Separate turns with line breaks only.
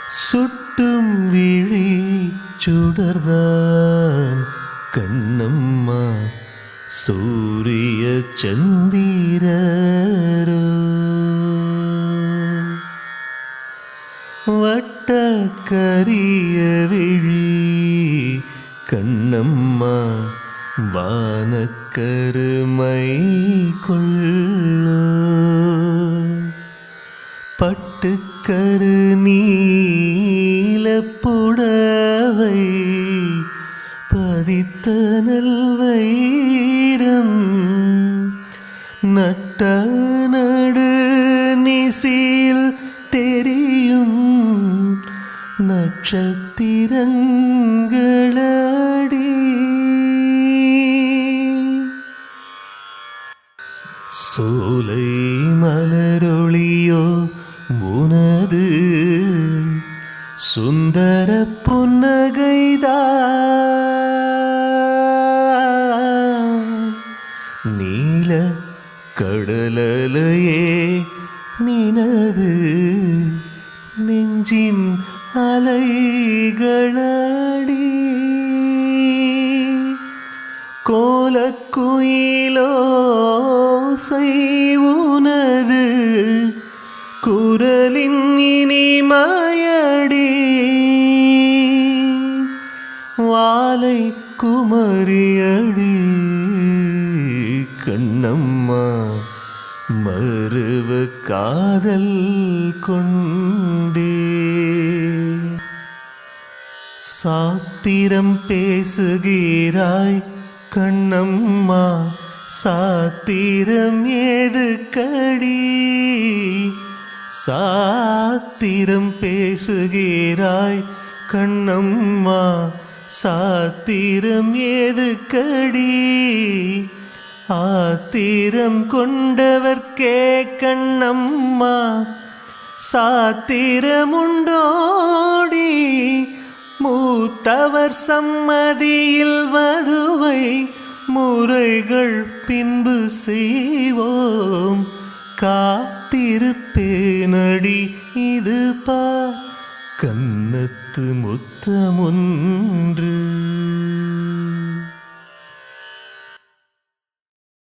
சுட்டும் விழி சுடர்தான் கண்ணம்மா சூரிய சந்திரரோ வட்ட கரிய விழி கண்ணம்மா வானக்கருமை கொள்ளோ பட்டுக்கரு நீல புடவை பதித்த நல்வைரம் நட்ட நடு நிசில் தெரியும் நட்சத்திரங்களடி சோலை மலரொளியோ உனது சுந்தர புன்னகைதான் நீல கடலையே நினது நெஞ்சின் அலைகளடி கோலக்குயிலோசை உனது குரலின் இனிமையடி வாலை குமரியடி கண்ணம்மா மறுவ காதல் கொண்டே சாத்திரம் பேசுகிறாய் கண்ணம்மா சாத்திரம் ஏதுக்கடி சாத்திரம் பேசுகிறாய் கண்ணம்மா சாத்திரம் ஏதுக்கடி ஆத்திரம் கொண்டவர்க்கே கண்ணம்மா சாத்திரமுண்டோடி மூத்தவர் சம்மதியில் வதுவை முறைகள் பின்பு செய்வோம் காத்திருப்பேனடி இது பா கன்னத்து முத்தமொன்று